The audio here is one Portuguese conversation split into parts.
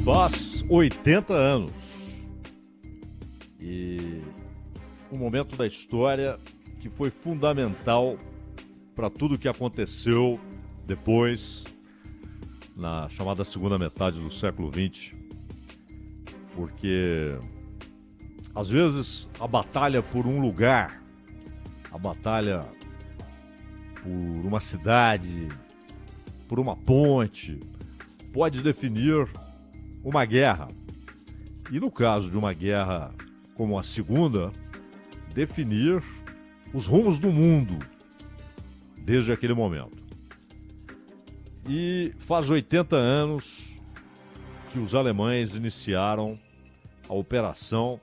Faz 80 anos. E um momento da história que foi fundamental para tudo o que aconteceu depois, na chamada segunda metade do século XX. Porque, às vezes, a batalha por um lugar, a batalha por uma cidade, por uma ponte, pode definir uma guerra. E no caso de uma guerra como a segunda, definir os rumos do mundo desde aquele momento. E faz 80 anos que os alemães iniciaram a operação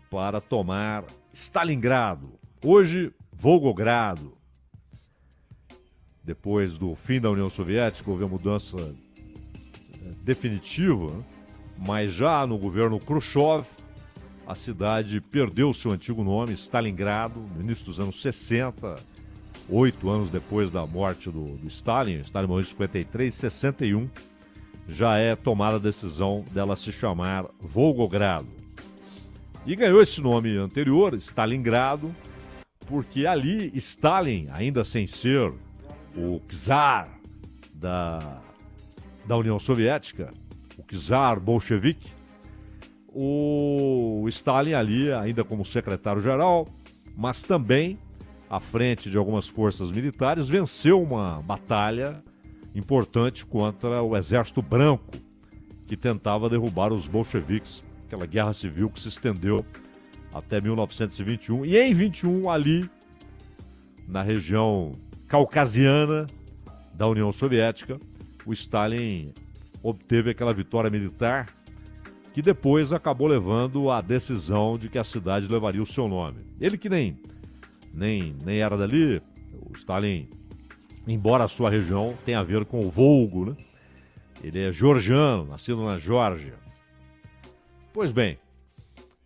para tomar Stalingrado, hoje Volgogrado. Depois do fim da União Soviética, houve a mudança definitiva, né? Mas já no governo Khrushchev, a cidade perdeu seu antigo nome, Stalingrado, no início dos anos 60, 8 anos depois da morte do Stalin. Stalin morreu em 53, 61, já é tomada a decisão dela se chamar Volgogrado. E ganhou esse nome anterior, Stalingrado, porque ali Stalin, ainda sem ser o czar da União Soviética, o czar bolchevique, o Stalin ali ainda como secretário-geral, mas também à frente de algumas forças militares, venceu uma batalha importante contra o Exército Branco, que tentava derrubar os bolcheviques, aquela guerra civil que se estendeu até 1921. E em 21, ali, na região caucasiana da União Soviética, o Stalin obteve aquela vitória militar que depois acabou levando à decisão de que a cidade levaria o seu nome. Ele que nem era dali, o Stalin, embora a sua região tenha a ver com o Volgo, né? Ele é georgiano, nascido na Geórgia. Pois bem,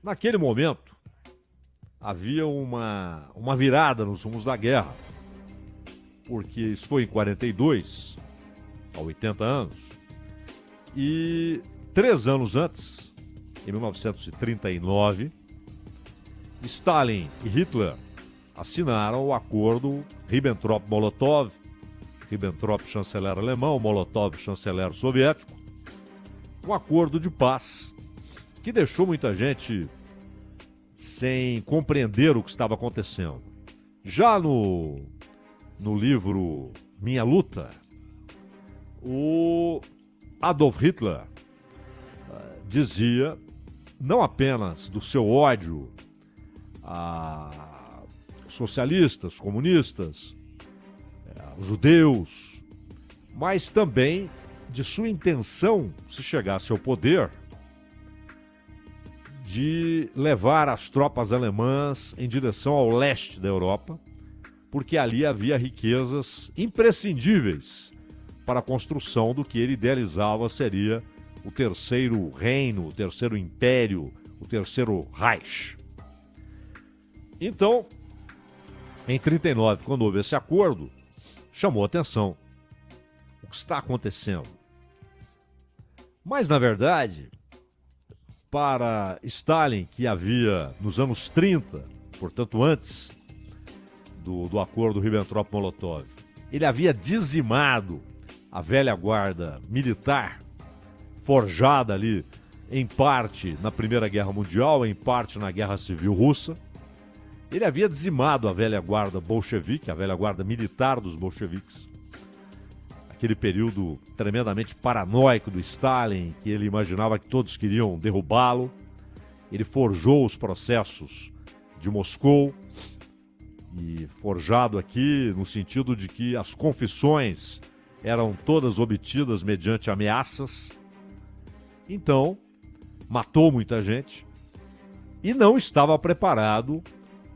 naquele momento havia uma virada nos rumos da guerra, porque isso foi em 42, há 80 anos, e 3 anos antes, em 1939, Stalin e Hitler assinaram o acordo Ribbentrop-Molotov, Ribbentrop chanceler alemão, Molotov chanceler soviético, um acordo de paz que deixou muita gente sem compreender o que estava acontecendo. Já no livro Minha Luta, o Adolf Hitler dizia não apenas do seu ódio a socialistas, comunistas, judeus, mas também de sua intenção, se chegasse ao poder, de levar as tropas alemãs em direção ao leste da Europa, porque ali havia riquezas imprescindíveis para a construção do que ele idealizava seria o terceiro reino, o terceiro império, o terceiro Reich. Então, em 39, quando houve esse acordo, chamou a atenção. O que está acontecendo? Mas, na verdade, para Stalin, que havia, nos anos 30, portanto antes do acordo Ribbentrop-Molotov, ele havia dizimado a velha guarda militar, forjada ali, em parte na Primeira Guerra Mundial, em parte na Guerra Civil Russa. Ele havia dizimado a velha guarda bolchevique, a velha guarda militar dos bolcheviques. Aquele período tremendamente paranoico do Stalin, que ele imaginava que todos queriam derrubá-lo. Ele forjou os processos de Moscou, e forjado aqui no sentido de que as confissões eram todas obtidas mediante ameaças. Então, matou muita gente e não estava preparado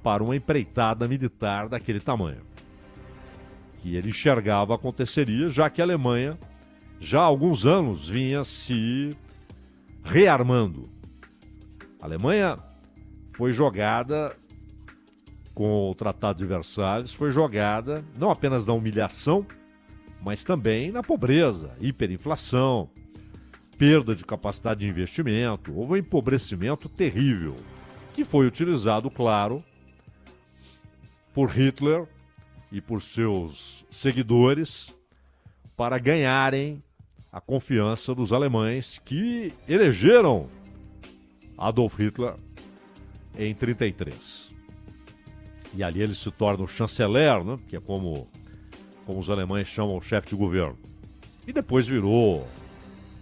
para uma empreitada militar daquele tamanho, que ele enxergava aconteceria, já que a Alemanha já há alguns anos vinha se rearmando. A Alemanha foi jogada com o Tratado de Versalhes, foi jogada não apenas na humilhação, mas também na pobreza, hiperinflação, perda de capacidade de investimento, houve um empobrecimento terrível, que foi utilizado, claro, por Hitler e por seus seguidores para ganharem a confiança dos alemães que elegeram Adolf Hitler em 1933. E ali ele se torna o chanceler, né, que é como os alemães chamam o chefe de governo. E depois virou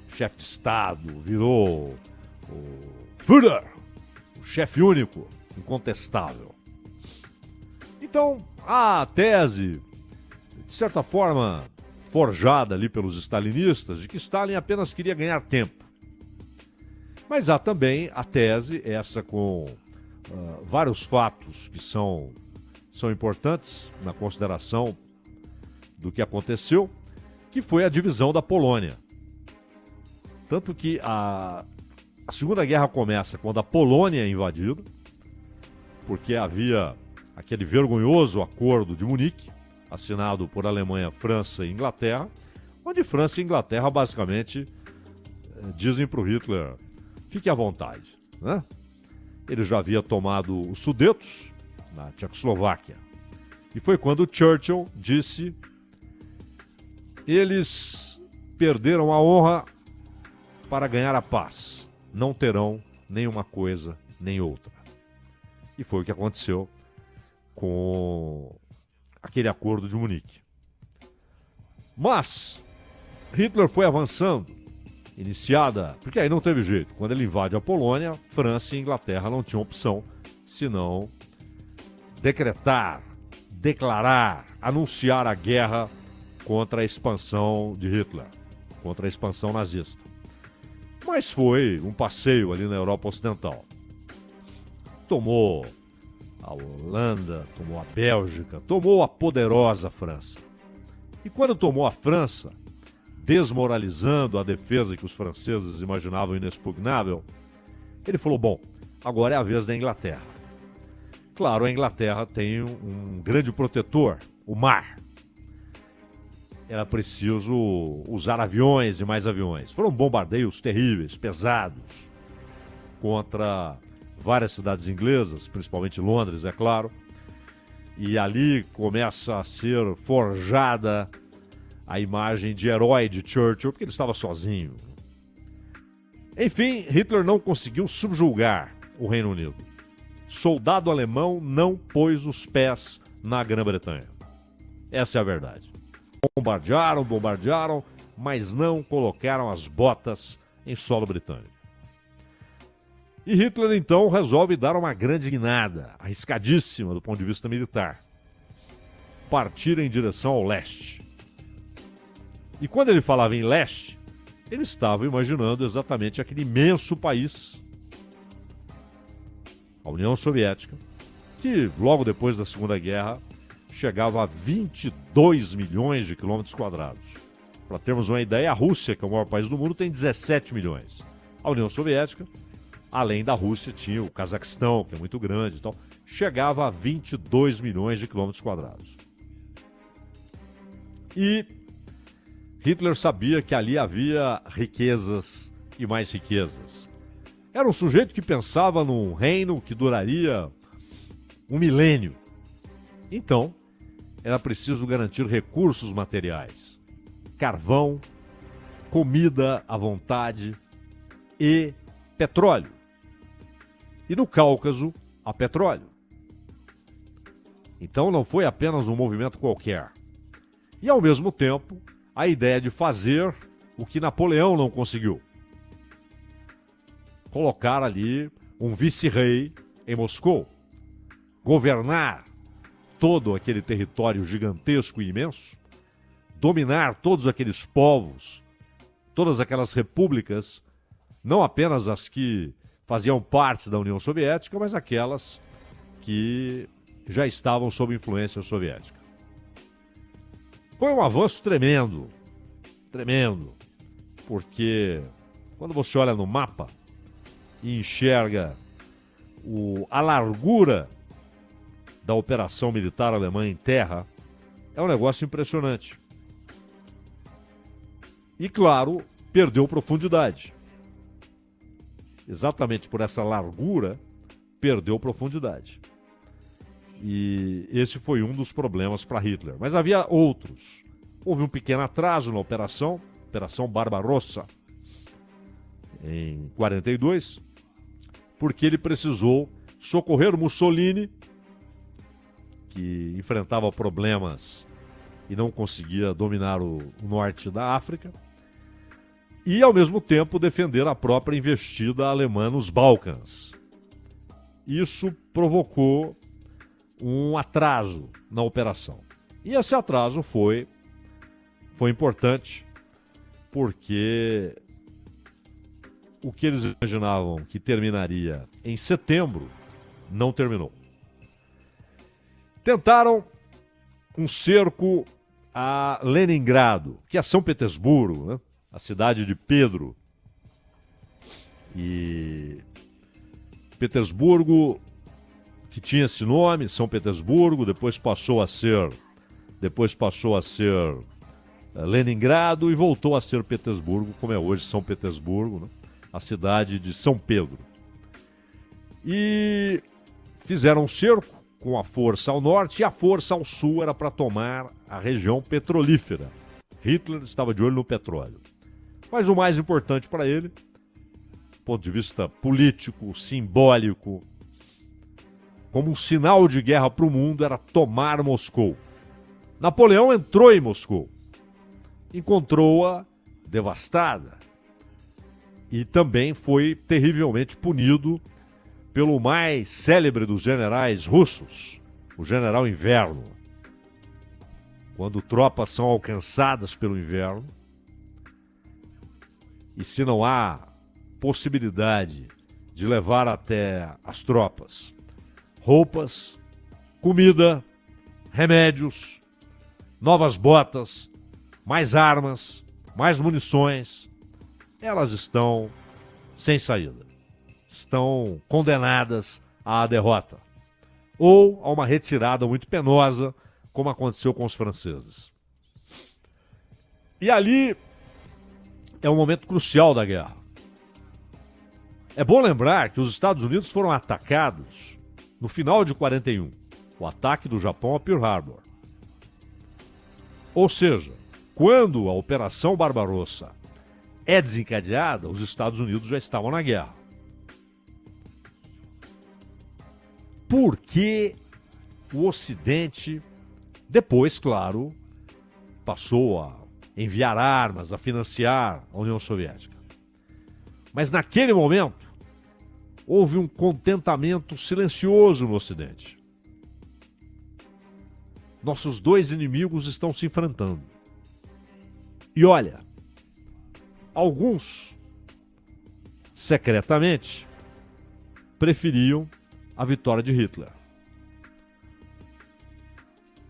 chefe de Estado, virou o Führer, o chefe único, incontestável. Então, a tese, de certa forma, forjada ali pelos stalinistas, de que Stalin apenas queria ganhar tempo. Mas há também a tese, essa com vários fatos que são importantes na consideração do que aconteceu, que foi a divisão da Polônia. Tanto que a Segunda Guerra começa quando a Polônia é invadida, porque havia aquele vergonhoso acordo de Munique, assinado por Alemanha, França e Inglaterra, onde França e Inglaterra basicamente dizem para o Hitler, fique à vontade, né? Ele já havia tomado os Sudetos, na Tchecoslováquia. E foi quando Churchill disse, eles perderam a honra para ganhar a paz. Não terão nenhuma coisa nem outra. E foi o que aconteceu com aquele acordo de Munique. Mas Hitler foi avançando, iniciada, porque aí não teve jeito. Quando ele invade a Polônia, França e Inglaterra não tinham opção senão decretar, declarar, anunciar a guerra contra a expansão de Hitler, contra a expansão nazista. Mas foi um passeio ali na Europa Ocidental. Tomou a Holanda, tomou a Bélgica, tomou a poderosa França. E quando tomou a França, desmoralizando a defesa que os franceses imaginavam inexpugnável, ele falou, bom, agora é a vez da Inglaterra. Claro, a Inglaterra tem um grande protetor, o mar. Era preciso usar aviões e mais aviões. Foram bombardeios terríveis, pesados, contra várias cidades inglesas, principalmente Londres, é claro. E ali começa a ser forjada a imagem de herói de Churchill, porque ele estava sozinho. Enfim, Hitler não conseguiu subjugar o Reino Unido. Soldado alemão não pôs os pés na Grã-Bretanha. Essa é a verdade. Bombardearam, mas não colocaram as botas em solo britânico. E Hitler, então, resolve dar uma grande guinada, arriscadíssima do ponto de vista militar. Partir em direção ao leste. E quando ele falava em leste, ele estava imaginando exatamente aquele imenso país, a União Soviética, que logo depois da Segunda Guerra chegava a 22 milhões de quilômetros quadrados. Para termos uma ideia, a Rússia, que é o maior país do mundo, tem 17 milhões. A União Soviética, além da Rússia, tinha o Cazaquistão, que é muito grande e tal, chegava a 22 milhões de quilômetros quadrados. E Hitler sabia que ali havia riquezas e mais riquezas. Era um sujeito que pensava num reino que duraria um milênio. Então, era preciso garantir recursos materiais, carvão, comida à vontade e petróleo. E no Cáucaso, há petróleo. Então não foi apenas um movimento qualquer. E ao mesmo tempo, a ideia de fazer o que Napoleão não conseguiu. Colocar ali um vice-rei em Moscou, governar todo aquele território gigantesco e imenso, dominar todos aqueles povos, todas aquelas repúblicas, não apenas as que faziam parte da União Soviética, mas aquelas que já estavam sob influência soviética. Foi um avanço tremendo, porque quando você olha no mapa e enxerga a largura da operação militar alemã em terra, é um negócio impressionante. E, claro, perdeu profundidade. exatamente por essa largura, perdeu profundidade. E esse foi um dos problemas para Hitler. Mas havia outros. Houve um pequeno atraso na Operação Barbarossa, em 42, porque ele precisou socorrer Mussolini, que enfrentava problemas e não conseguia dominar o norte da África, e, ao mesmo tempo, defender a própria investida alemã nos Balcãs. Isso provocou um atraso na operação. E esse atraso foi importante, porque o que eles imaginavam que terminaria em setembro não terminou. Tentaram um cerco a Leningrado, que é São Petersburgo, né? A cidade de Pedro. E Petersburgo, que tinha esse nome, São Petersburgo, depois passou a ser Leningrado e voltou a ser Petersburgo, como é hoje São Petersburgo, né? A cidade de São Pedro. E fizeram um cerco com a força ao norte e a força ao sul era para tomar a região petrolífera. Hitler estava de olho no petróleo. Mas o mais importante para ele, do ponto de vista político, simbólico, como um sinal de guerra para o mundo, era tomar Moscou. Napoleão entrou em Moscou, encontrou-a devastada e também foi terrivelmente punido pelo mais célebre dos generais russos, o general Inverno. Quando tropas são alcançadas pelo inverno, e se não há possibilidade de levar até as tropas roupas, comida, remédios, novas botas, mais armas, mais munições, elas estão sem saída. Estão condenadas à derrota ou a uma retirada muito penosa, como aconteceu com os franceses. E ali é um momento crucial da guerra. É bom lembrar que os Estados Unidos foram atacados no final de 41, o ataque do Japão a Pearl Harbor. Ou seja, quando a Operação Barbarossa é desencadeada, os Estados Unidos já estavam na guerra. Porque o Ocidente, depois, claro, passou a enviar armas, a financiar a União Soviética. Mas naquele momento, houve um contentamento silencioso no Ocidente. Nossos dois inimigos estão se enfrentando. E olha, alguns, secretamente, preferiam a vitória de Hitler.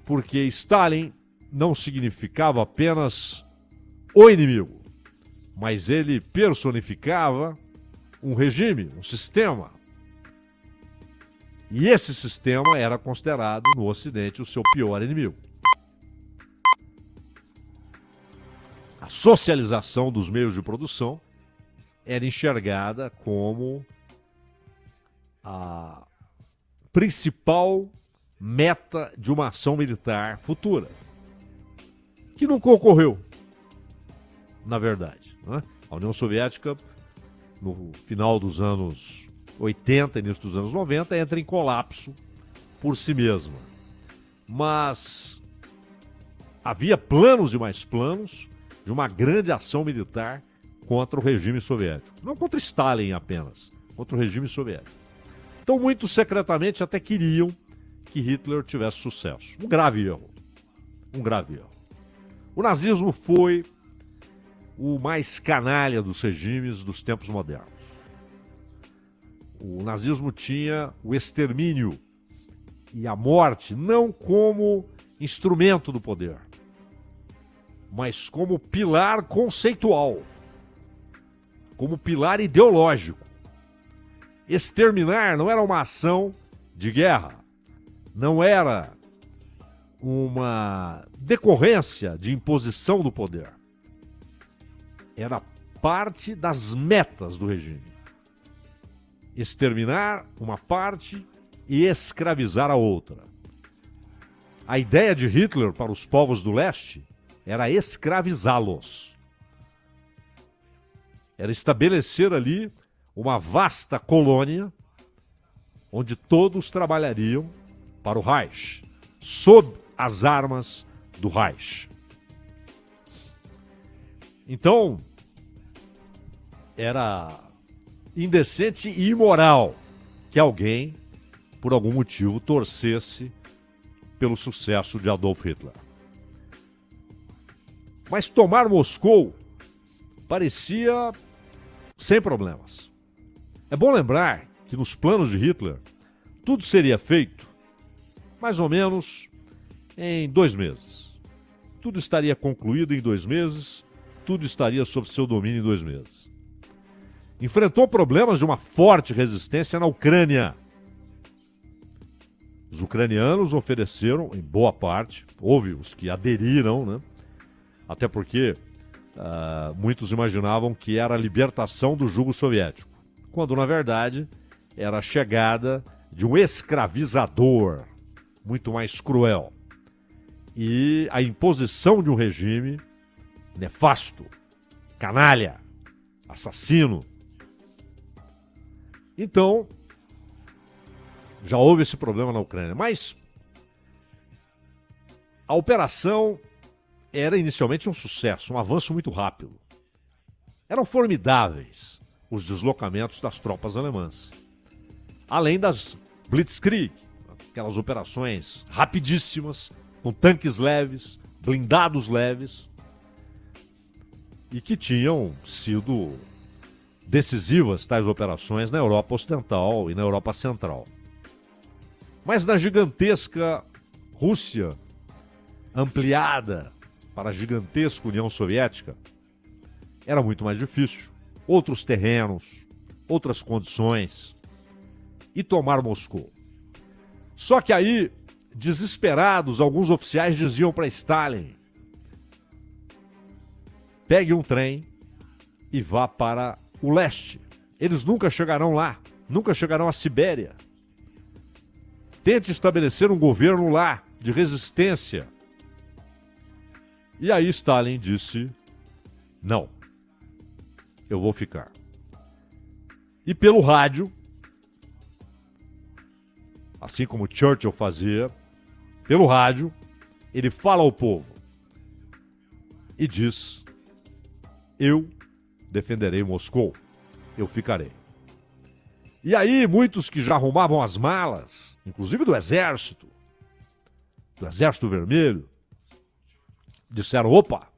Porque Stalin não significava apenas o inimigo, mas ele personificava um regime, um sistema. E esse sistema era considerado no Ocidente o seu pior inimigo. A socialização dos meios de produção era enxergada como a principal meta de uma ação militar futura, que nunca ocorreu, na verdade, né? A União Soviética, no final dos anos 80, início dos anos 90, entra em colapso por si mesma. Mas havia planos e mais planos de uma grande ação militar contra o regime soviético. Não contra Stalin apenas, contra o regime soviético. Então, muitos secretamente até queriam que Hitler tivesse sucesso. Um grave erro. Um grave erro. O nazismo foi o mais canalha dos regimes dos tempos modernos. O nazismo tinha o extermínio e a morte não como instrumento do poder, mas como pilar conceitual, como pilar ideológico. Exterminar não era uma ação de guerra, não era uma decorrência de imposição do poder. Era parte das metas do regime. exterminar uma parte e escravizar a outra. A ideia de Hitler para os povos do leste era escravizá-los. Era estabelecer ali uma vasta colônia onde todos trabalhariam para o Reich, sob as armas do Reich. Então, era indecente e imoral que alguém, por algum motivo, torcesse pelo sucesso de Adolf Hitler. Mas tomar Moscou parecia sem problemas. É bom lembrar que nos planos de Hitler, tudo seria feito mais ou menos em 2 meses. Tudo estaria concluído em 2 meses, tudo estaria sob seu domínio em 2 meses. Enfrentou problemas de uma forte resistência na Ucrânia. Os ucranianos ofereceram, em boa parte, houve os que aderiram, né? Até porque muitos imaginavam que era a libertação do jugo soviético, quando na verdade era a chegada de um escravizador muito mais cruel e a imposição de um regime nefasto, canalha, assassino. Então, já houve esse problema na Ucrânia, mas a operação era inicialmente um sucesso, um avanço muito rápido. Eram formidáveis os deslocamentos das tropas alemãs, além das Blitzkrieg, aquelas operações rapidíssimas, com tanques leves, blindados leves, e que tinham sido decisivas tais operações na Europa Ocidental e na Europa Central. Mas na gigantesca Rússia, ampliada para a gigantesca União Soviética, era muito mais difícil. Outros terrenos, outras condições, e tomar Moscou. Só que aí, desesperados, alguns oficiais diziam para Stalin: pegue um trem e vá para o leste. Eles nunca chegarão lá, nunca chegarão à Sibéria. Tente estabelecer um governo lá, de resistência. E aí Stalin disse: não, eu vou ficar. E pelo rádio, assim como Churchill fazia, pelo rádio, ele fala ao povo e diz: eu defenderei Moscou, eu ficarei. E aí muitos que já arrumavam as malas, inclusive do Exército Vermelho, disseram: opa,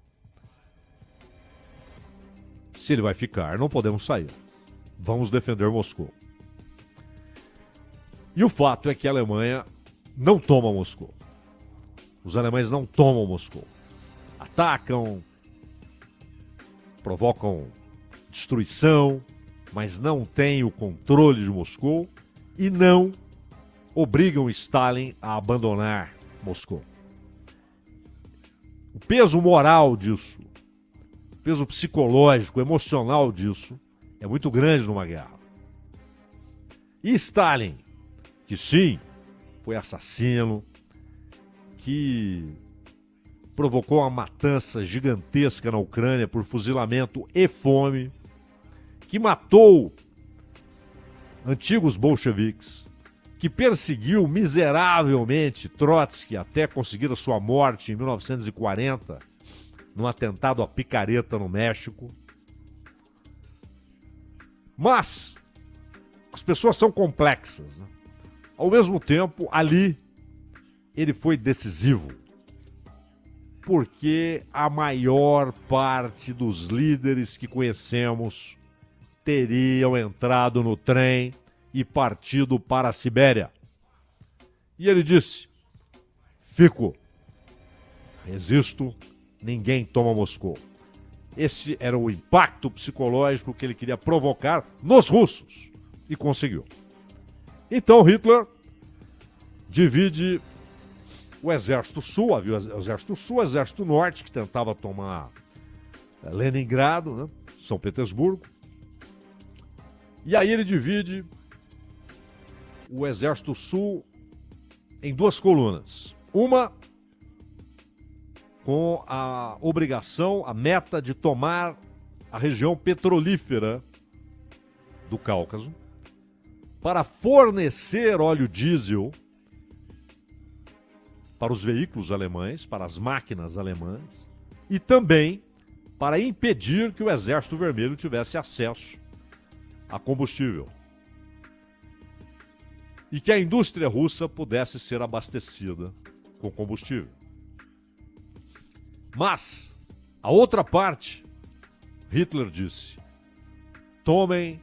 se ele vai ficar, não podemos sair. Vamos defender Moscou. E o fato é que a Alemanha não toma Moscou. Os alemães não tomam Moscou. Atacam, provocam destruição, mas não têm o controle de Moscou e não obrigam Stalin a abandonar Moscou. O peso moral disso, o peso psicológico, emocional disso, é muito grande numa guerra. E Stalin, que sim, foi assassino, que provocou uma matança gigantesca na Ucrânia por fuzilamento e fome, que matou antigos bolcheviques, que perseguiu miseravelmente Trotsky até conseguir a sua morte em 1940, num atentado à picareta no México. Mas as pessoas são complexas, né? Ao mesmo tempo, ali, ele foi decisivo, porque a maior parte dos líderes que conhecemos teriam entrado no trem e partido para a Sibéria. E ele disse: fico, resisto, ninguém toma Moscou. Esse era o impacto psicológico que ele queria provocar nos russos, e conseguiu. Então Hitler divide o Exército Sul, havia o Exército Sul, o Exército Norte, que tentava tomar Leningrado, né, São Petersburgo. E aí ele divide o Exército Sul em duas colunas. Uma com a obrigação, a meta de tomar a região petrolífera do Cáucaso para fornecer óleo diesel para os veículos alemães, para as máquinas alemãs, e também para impedir que o Exército Vermelho tivesse acesso a combustível e que a indústria russa pudesse ser abastecida com combustível. Mas, a outra parte, Hitler disse: tomem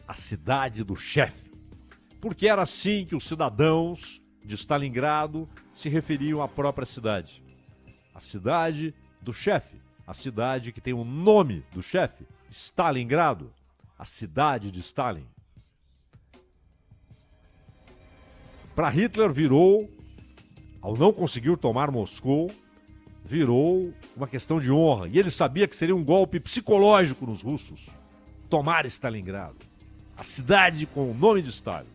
a cidade do chefe, porque era assim que os cidadãos de Stalingrado se referiam à própria cidade. A cidade do chefe, a cidade que tem o nome do chefe, Stalingrado, a cidade de Stalin. Para Hitler virou, ao não conseguir tomar Moscou, virou uma questão de honra. E ele sabia que seria um golpe psicológico nos russos tomar Stalingrado, a cidade com o nome de Stalin.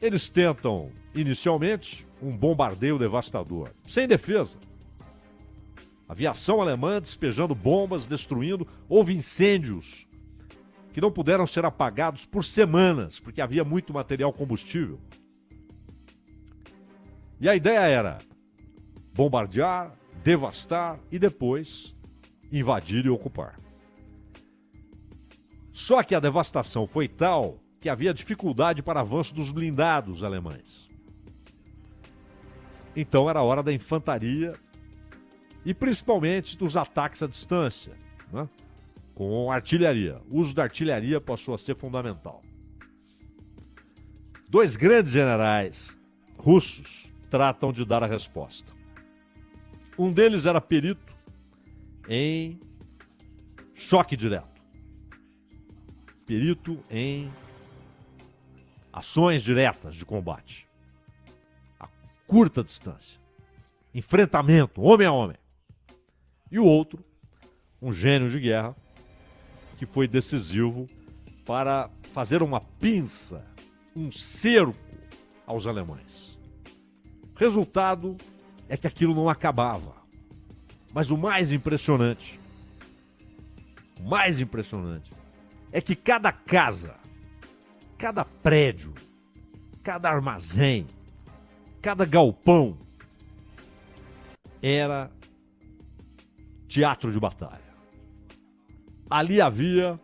Eles tentam, inicialmente, um bombardeio devastador, sem defesa. Aviação alemã despejando bombas, destruindo. Houve incêndios que não puderam ser apagados por semanas, porque havia muito material combustível. E a ideia era bombardear, devastar e depois invadir e ocupar. Só que a devastação foi tal que havia dificuldade para avanço dos blindados alemães. Então era hora da infantaria e principalmente dos ataques à distância, né? Com artilharia. O uso da artilharia passou a ser fundamental. Dois grandes generais russos tratam de dar a resposta. Um deles era perito em choque direto. Perito em ações diretas de combate. A curta distância. Enfrentamento, homem a homem. E o outro, um gênio de guerra, que foi decisivo para fazer uma pinça, um cerco aos alemães. Resultado é que aquilo não acabava. Mas o mais impressionante é que cada casa, cada prédio, cada armazém, cada galpão era teatro de batalha. Ali havia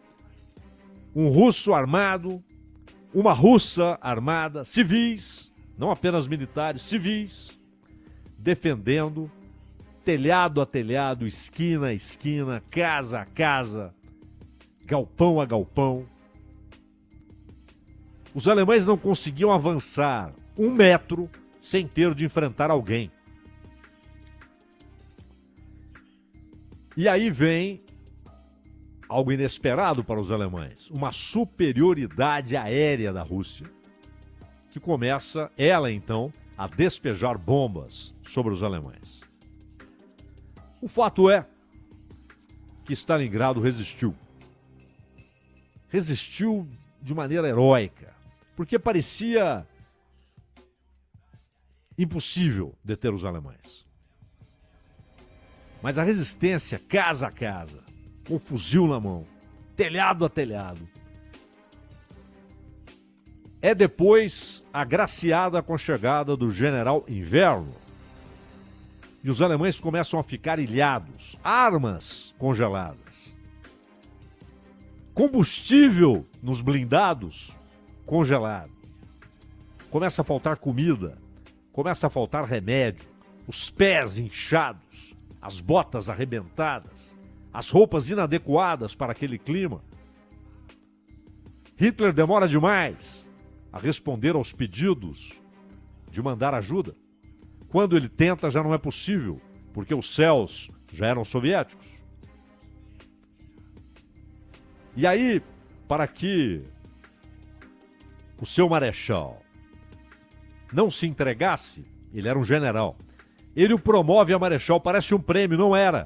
um russo armado, uma russa armada, civis, não apenas militares, civis, defendendo telhado a telhado, esquina a esquina, casa a casa, galpão a galpão. Os alemães não conseguiam avançar 1 metro sem ter de enfrentar alguém. E aí vem algo inesperado para os alemães, uma superioridade aérea da Rússia, que começa, ela então, a despejar bombas sobre os alemães. O fato é que Stalingrado resistiu. Resistiu de maneira heróica, porque parecia impossível deter os alemães. Mas a resistência, casa a casa, com fuzil na mão, telhado a telhado, é depois agraciada com a chegada do general Inverno. E os alemães começam a ficar ilhados, armas congeladas, combustível nos blindados congelado. Começa a faltar comida, começa a faltar remédio, os pés inchados, as botas arrebentadas, as roupas inadequadas para aquele clima. Hitler demora demais a responder aos pedidos de mandar ajuda. Quando ele tenta, já não é possível, porque os céus já eram soviéticos. E aí, para que o seu marechal não se entregasse, ele era um general, ele o promove a marechal, parece um prêmio, não era.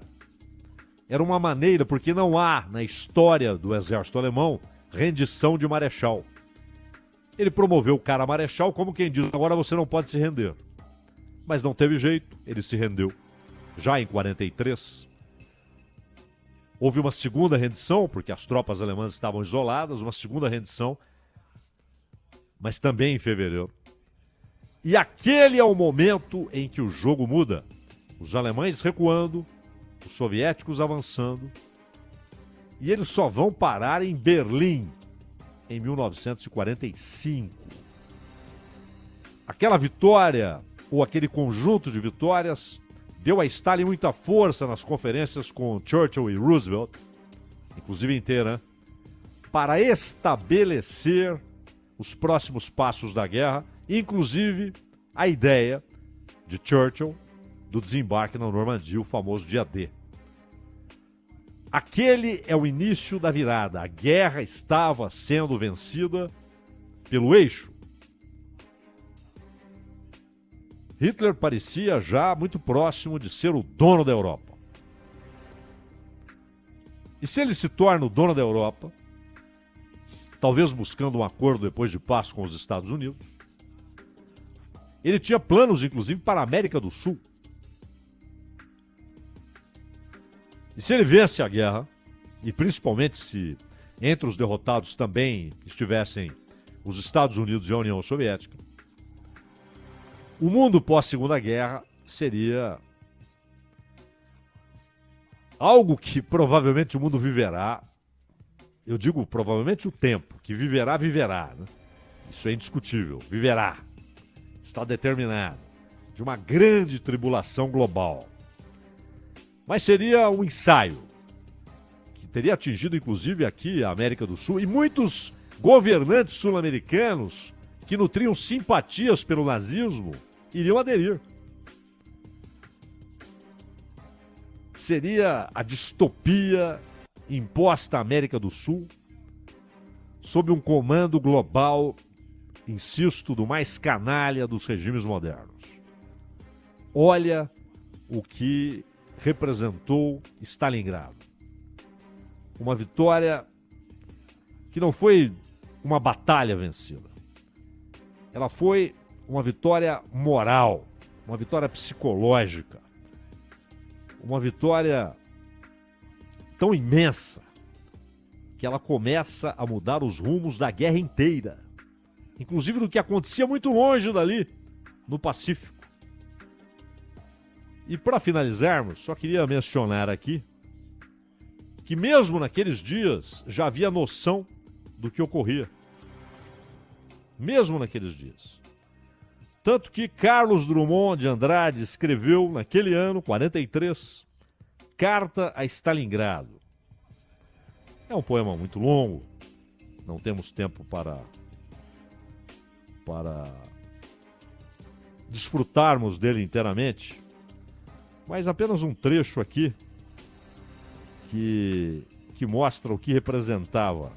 Era uma maneira, porque não há na história do exército alemão rendição de Marechal. Ele promoveu o cara Marechal como quem diz, agora você não pode se render. Mas não teve jeito, ele se rendeu. Já em 43, houve uma segunda rendição, porque as tropas alemãs estavam isoladas, uma segunda rendição, mas também em fevereiro. E aquele é o momento em que o jogo muda. Os alemães recuando, os soviéticos avançando, e eles só vão parar em Berlim, em 1945. Aquela vitória, ou aquele conjunto de vitórias, deu a Stalin muita força nas conferências com Churchill e Roosevelt, inclusive inteira, para estabelecer os próximos passos da guerra, inclusive a ideia de Churchill do desembarque na Normandia, o famoso dia D. Aquele é o início da virada. A guerra estava sendo vencida pelo eixo. Hitler parecia já muito próximo de ser o dono da Europa. E se ele se torna o dono da Europa, talvez buscando um acordo depois de paz com os Estados Unidos, ele tinha planos, inclusive, para a América do Sul. E se ele vence a guerra, e principalmente se entre os derrotados também estivessem os Estados Unidos e a União Soviética, o mundo pós-Segunda Guerra seria algo que provavelmente o mundo viverá. Eu digo provavelmente o tempo, que viverá, viverá. Né? Isso é indiscutível. Viverá. Está determinado. De uma grande tribulação global. Mas seria um ensaio que teria atingido inclusive aqui a América do Sul e muitos governantes sul-americanos que nutriam simpatias pelo nazismo iriam aderir. Seria a distopia imposta à América do Sul sob um comando global, insisto, do mais canalha dos regimes modernos. Olha o que representou Stalingrado. Uma vitória que não foi uma batalha vencida. Ela foi uma vitória moral, uma vitória psicológica, uma vitória tão imensa que ela começa a mudar os rumos da guerra inteira, inclusive do que acontecia muito longe dali, no Pacífico. E para finalizarmos, só queria mencionar aqui que mesmo naqueles dias já havia noção do que ocorria. Mesmo naqueles dias. Tanto que Carlos Drummond de Andrade escreveu naquele ano, 43, Carta a Stalingrado. É um poema muito longo, não temos tempo para desfrutarmos dele inteiramente, mas apenas um trecho aqui que mostra o que representava.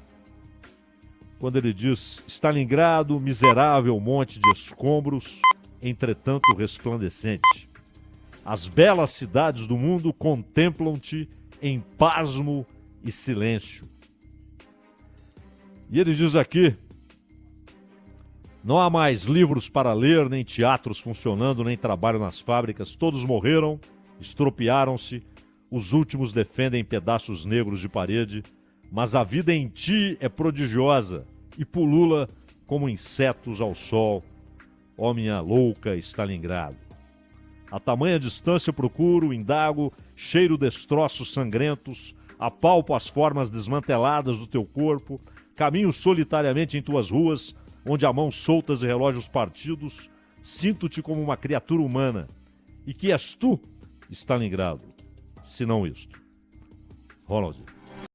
Quando ele diz: Stalingrado, miserável monte de escombros, entretanto resplandecente. As belas cidades do mundo contemplam-te em pasmo e silêncio. E ele diz aqui: não há mais livros para ler, nem teatros funcionando, nem trabalho nas fábricas. Todos morreram, estropiaram-se, os últimos defendem pedaços negros de parede, mas a vida em ti é prodigiosa e pulula como insetos ao sol, ó minha louca Stalingrado. A tamanha distância procuro, indago, cheiro destroços sangrentos, apalpo as formas desmanteladas do teu corpo, caminho solitariamente em tuas ruas, onde há mãos soltas e relógios partidos, sinto-te como uma criatura humana. E que és tu, Stalingrado, se não isto? Ronald.